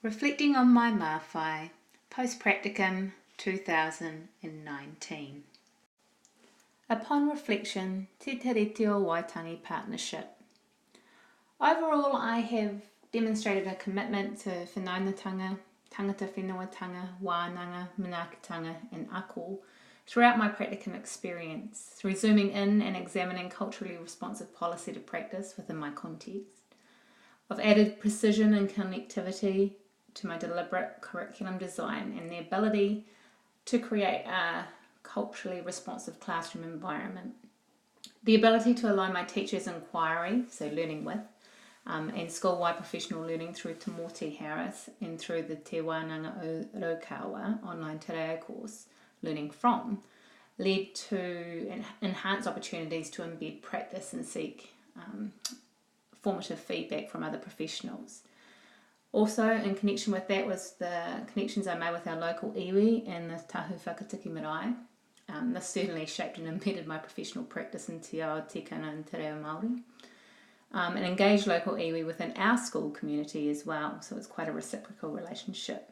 Reflecting on my Māwhai, Post-Practicum 2019. Upon reflection, Te Tiriti o Waitangi Partnership. Overall, I have demonstrated a commitment to whanaungatanga, tangata whenua-tanga, wānanga, manaakitanga and ako throughout my practicum experience, through zooming in and examining culturally responsive policy to practice within my context. I've added precision and connectivity to my deliberate curriculum design and the ability to create a culturally responsive classroom environment. The ability to align my teacher's inquiry, so learning with, and school-wide professional learning through Te Mōti Harris and through the Te Wānanga o Raukawa online te reo course, Learning From, led to enhanced opportunities to embed practice and seek formative feedback from other professionals. Also, in connection with that was the connections I made with our local iwi and the tahu whakatiki marae. This certainly shaped and embedded my professional practice in te ao, tikanga and te reo Māori. And engaged local iwi within our school community as well, so it's quite a reciprocal relationship.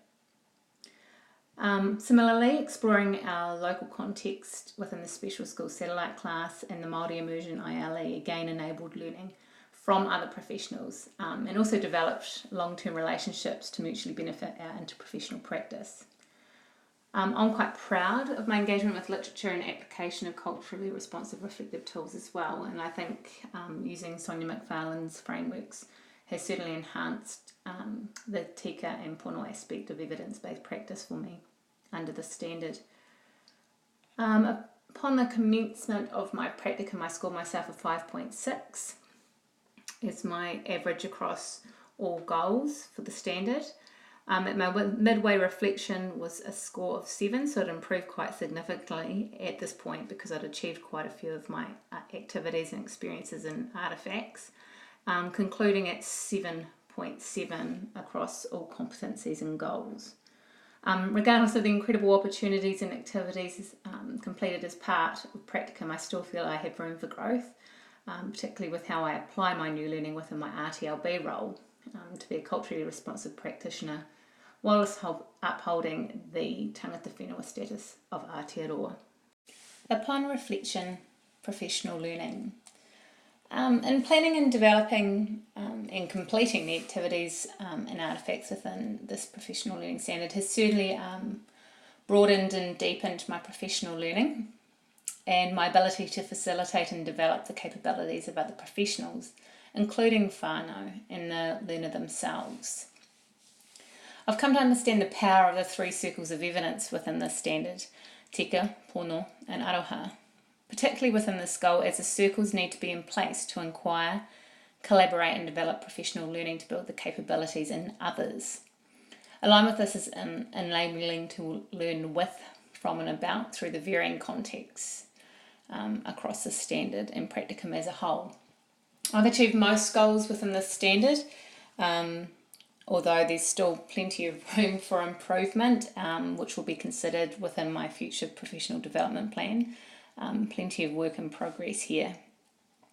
Similarly, exploring our local context within the special school satellite class and the Māori immersion ILE again enabled learning from other professionals and also developed long-term relationships to mutually benefit our interprofessional practice. I'm quite proud of my engagement with literature and application of culturally responsive reflective tools as well, and I think using Sonia McFarlane's frameworks has certainly enhanced the tika and pono aspect of evidence-based practice for me under the standard. Upon the commencement of my practicum, I scored myself a 5.6 as my average across all goals for the standard. At my midway reflection was a score of 7, so it improved quite significantly at this point because I'd achieved quite a few of my activities and experiences and artefacts, concluding at 7.7 across all competencies and goals. Regardless of the incredible opportunities and activities completed as part of practicum, I still feel I have room for growth, particularly with how I apply my new learning within my RTLB role to be a culturally responsive practitioner, whilst upholding the tangata whenua status of Aotearoa. Upon reflection, professional learning. In planning and developing and completing the activities and artefacts within this professional learning standard has certainly broadened and deepened my professional learning and my ability to facilitate and develop the capabilities of other professionals, including whānau and the learner themselves. I've come to understand the power of the 3 circles of evidence within this standard, tika, pono and aroha, particularly within this goal as the circles need to be in place to inquire, collaborate and develop professional learning to build the capabilities in others. Along with this is enabling to learn with, from and about through the varying contexts across the standard and practicum as a whole. I've achieved most goals within this standard, although there's still plenty of room for improvement, which will be considered within my future professional development plan. Plenty of work in progress here.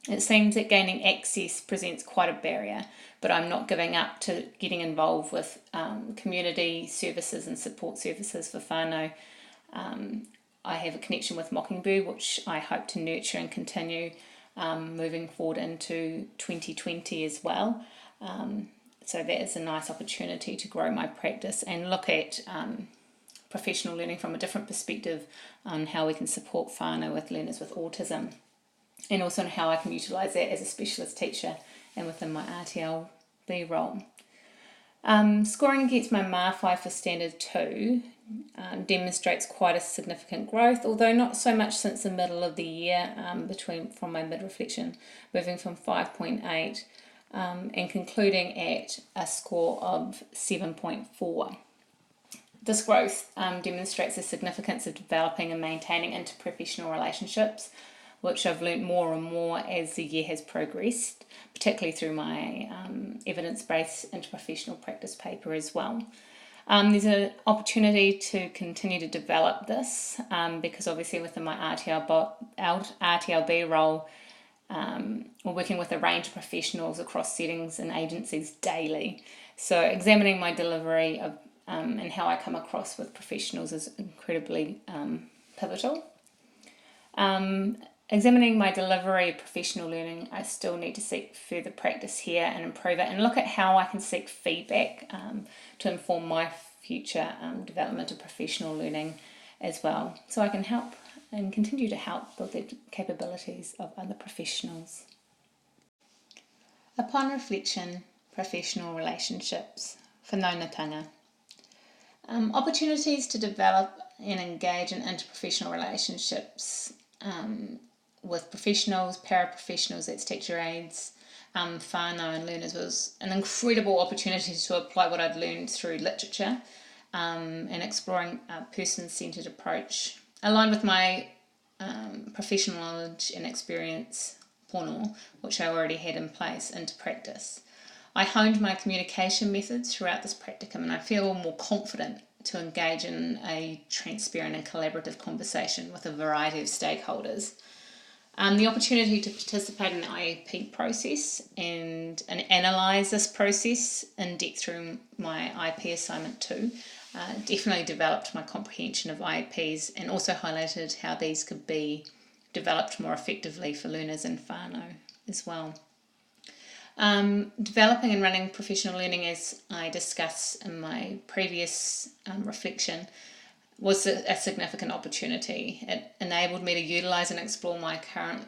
It seems that gaining access presents quite a barrier, but I'm not giving up to getting involved with community services and support services for whānau. I have a connection with Mockingbird, which I hope to nurture and continue moving forward into 2020 as well. So that is a nice opportunity to grow my practice and look at professional learning from a different perspective on how we can support whānau with learners with autism, and also on how I can utilise that as a specialist teacher and within my RTLB role. Scoring against my Māwhai for Standard 2 demonstrates quite a significant growth, although not so much since the middle of the year, from my mid-reflection, moving from 5.8 and concluding at a score of 7.4. This growth demonstrates the significance of developing and maintaining interprofessional relationships, which I've learnt more and more as the year has progressed, particularly through my evidence-based interprofessional practice paper as well. There's an opportunity to continue to develop this because obviously within my RTLB role, we're working with a range of professionals across settings and agencies daily, So examining my delivery of, and how I come across with professionals is incredibly pivotal. Examining my delivery of professional learning, I still need to seek further practice here and improve it, and look at how I can seek feedback to inform my future development of professional learning as well, so I can help and continue to help build the capabilities of other professionals. Upon reflection, professional relationships, whanaungatanga. Opportunities to develop and engage in interprofessional relationships with professionals, paraprofessionals, that's teacher aides, whānau and learners, was an incredible opportunity to apply what I'd learned through literature and exploring a person-centred approach, aligned with my professional knowledge and experience, pono, which I already had in place, into practice. I honed my communication methods throughout this practicum, and I feel more confident to engage in a transparent and collaborative conversation with a variety of stakeholders. The opportunity to participate in the IEP process and analyse this process in depth through my IEP assignment too definitely developed my comprehension of IEPs, and also highlighted how these could be developed more effectively for learners in whānau as well. Developing and running professional learning, as I discussed in my previous reflection, was a significant opportunity. It enabled me to utilise and explore my current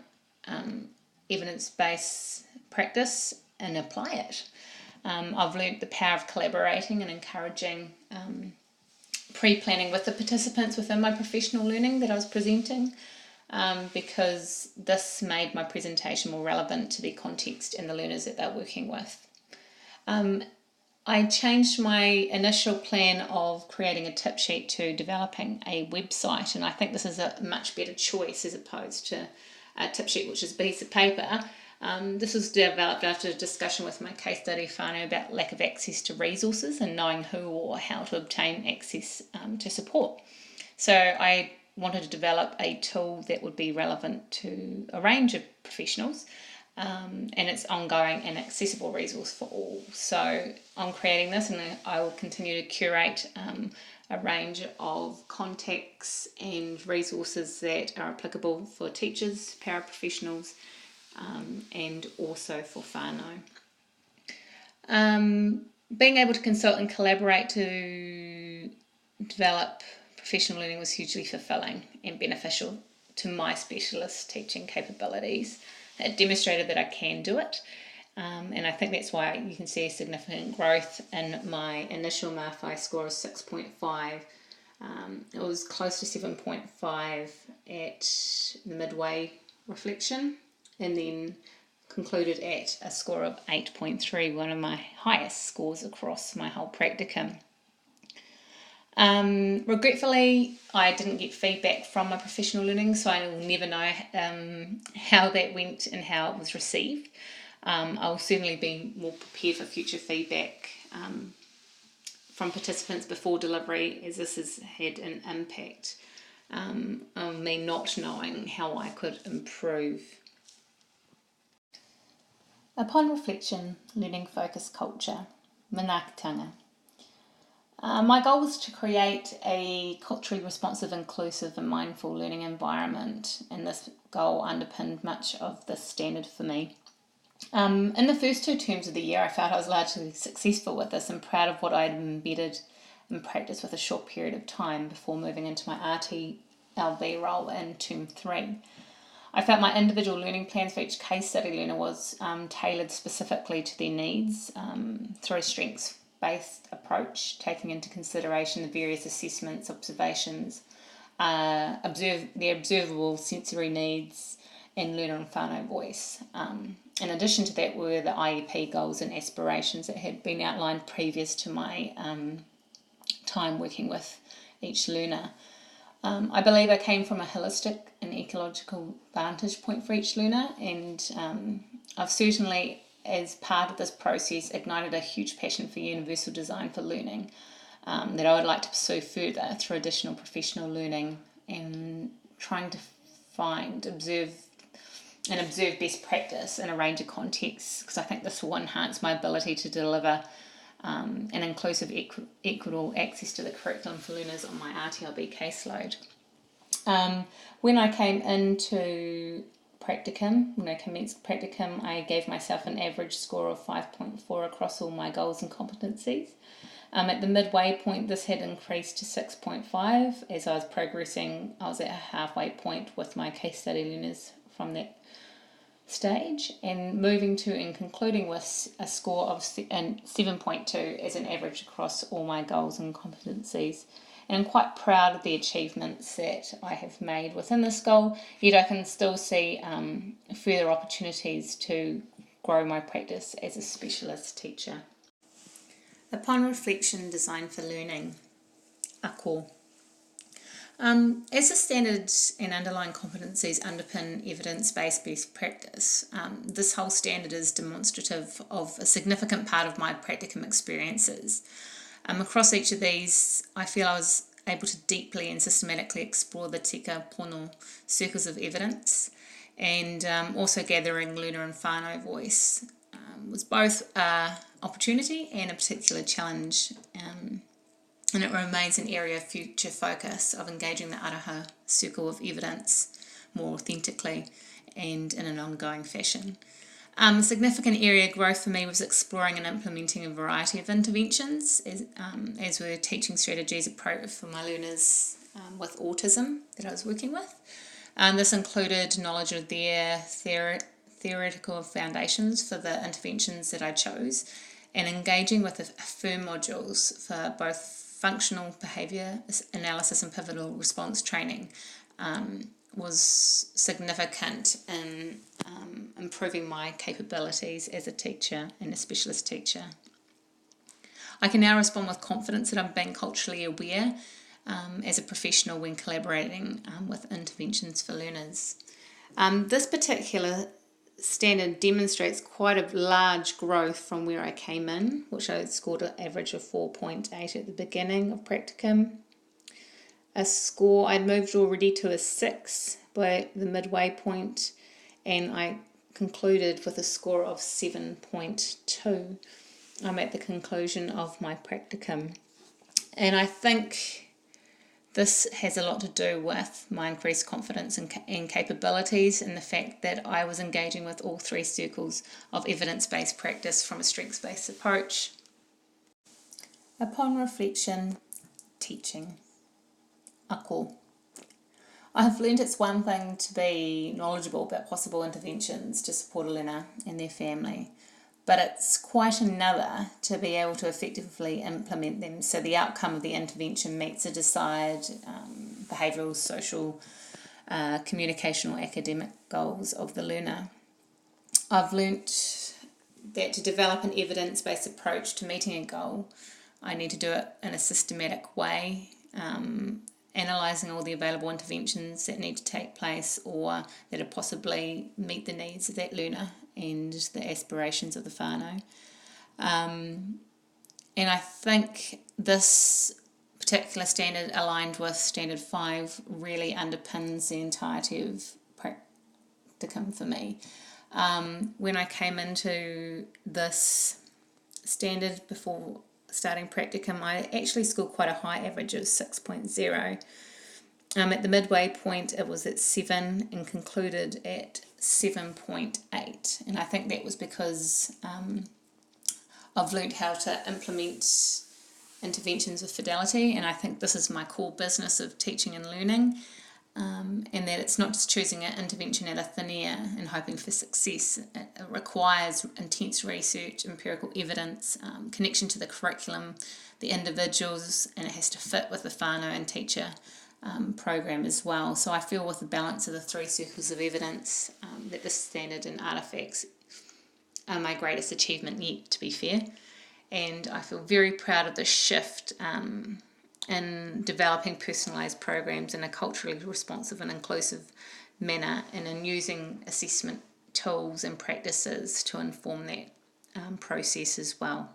evidence-based practice and apply it. I've learnt the power of collaborating and encouraging pre-planning with the participants within my professional learning that I was presenting, because this made my presentation more relevant to their context and the learners that they're working with. I changed my initial plan of creating a tip sheet to developing a website, and I think this is a much better choice as opposed to a tip sheet, which is a piece of paper. This was developed after a discussion with my case study whānau about lack of access to resources and knowing who or how to obtain access to support. So I wanted to develop a tool that would be relevant to a range of professionals, and it's ongoing and accessible resource for all. So I'm creating this, and I will continue to curate a range of contacts and resources that are applicable for teachers, paraprofessionals, and also for whānau. Being able to consult and collaborate to develop professional learning was hugely fulfilling and beneficial to my specialist teaching capabilities. It demonstrated that I can do it, and I think that's why you can see a significant growth in my initial Māwhai score of 6.5. It was close to 7.5 at the midway reflection, and then concluded at a score of 8.3, one of my highest scores across my whole practicum. Regretfully, I didn't get feedback from my professional learning, so I will never know how that went and how it was received. I will certainly be more prepared for future feedback from participants before delivery, as this has had an impact on me not knowing how I could improve. Upon reflection, learning focused culture, manaakitanga. My goal was to create a culturally responsive, inclusive and mindful learning environment, and this goal underpinned much of this standard for me. In the first 2 terms of the year, I felt I was largely successful with this and proud of what I had embedded in practice with a short period of time before moving into my RTLB role in term 3. I felt my individual learning plans for each case study learner was tailored specifically to their needs through a strengths-based approach, taking into consideration the various assessments, observations, their observable sensory needs, and learner and whānau voice. In addition to that were the IEP goals and aspirations that had been outlined previous to my time working with each learner. I believe I came from a holistic and ecological vantage point for each learner, and I've certainly, as part of this process, ignited a huge passion for universal design for learning that I would like to pursue further through additional professional learning and trying to observe best practice in a range of contexts, because I think this will enhance my ability to deliver and inclusive equitable access to the curriculum for learners on my RTLB caseload. When I came into practicum, when I commenced practicum, I gave myself an average score of 5.4 across all my goals and competencies. At the midway point, this had increased to 6.5. As I was progressing, I was at a halfway point with my case study learners from that stage, and moving to and concluding with a score of 7.2 as an average across all my goals and competencies. And I'm quite proud of the achievements that I have made within this goal, yet I can still see further opportunities to grow my practice as a specialist teacher. Upon reflection, design for learning, ako. As the standards and underlying competencies underpin evidence-based best practice, this whole standard is demonstrative of a significant part of my practicum experiences. Across each of these, I feel I was able to deeply and systematically explore the tika pono circles of evidence, and also gathering learner and whānau voice was both an opportunity and a particular challenge, and it remains an area of future focus of engaging the araha circle of evidence more authentically and in an ongoing fashion. A significant area of growth for me was exploring and implementing a variety of interventions as were teaching strategies appropriate for my learners with autism that I was working with. This included knowledge of their theoretical foundations for the interventions that I chose, and engaging with affirm modules for both functional behaviour analysis and pivotal response training was significant in improving my capabilities as a teacher and a specialist teacher. I can now respond with confidence that I'm being culturally aware as a professional when collaborating with interventions for learners. This particular standard demonstrates quite a large growth from where I came in, which I scored an average of 4.8 at the beginning of practicum. A score, I'd moved already to a 6 by the midway point, and I concluded with a score of 7.2. I'm at the conclusion of my practicum. And I think this has a lot to do with my increased confidence and capabilities, and the fact that I was engaging with all three circles of evidence-based practice from a strengths-based approach. Upon reflection, teaching. Ako. I have learned it's one thing to be knowledgeable about possible interventions to support a learner and their family, but it's quite another to be able to effectively implement them so the outcome of the intervention meets the desired behavioural, social, communicational, academic goals of the learner. I've learnt that to develop an evidence-based approach to meeting a goal, I need to do it in a systematic way, analysing all the available interventions that need to take place or that are possibly meet the needs of that learner and the aspirations of the whānau. And I think this particular standard, aligned with Standard 5, really underpins the entirety of practicum for me. When I came into this standard before starting practicum, I actually scored quite a high average of 6.0. At the midway point, it was at 7 and concluded at 7.8. And I think that was because I've learned how to implement interventions with fidelity, and I think this is my core business of teaching and learning, and that it's not just choosing an intervention out of thin air and hoping for success. It requires intense research, empirical evidence, connection to the curriculum, the individuals, and it has to fit with the whānau and teacher program as well. So I feel with the balance of the three circles of evidence that this standard and artefacts are my greatest achievement yet, to be fair. And I feel very proud of the shift in developing personalised programs in a culturally responsive and inclusive manner, and in using assessment tools and practices to inform that process as well.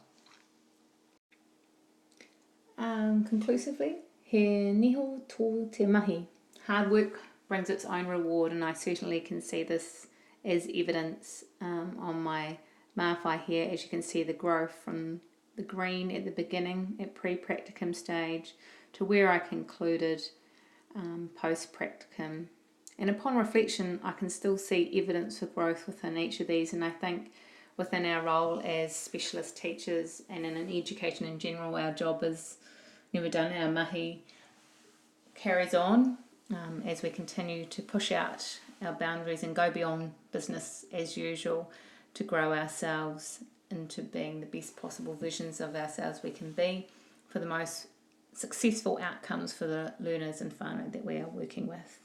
Conclusively, he niho tō te mahi. Hard work brings its own reward, and I certainly can see this as evidence on my Māwhai here. As you can see, the growth from the green at the beginning at pre-practicum stage to where I concluded post-practicum. And upon reflection, I can still see evidence for growth within each of these, and I think within our role as specialist teachers and in education in general, our job is never done. Our mahi carries on as we continue to push out our boundaries and go beyond business as usual to grow ourselves into being the best possible versions of ourselves we can be for the most successful outcomes for the learners and whānau that we are working with.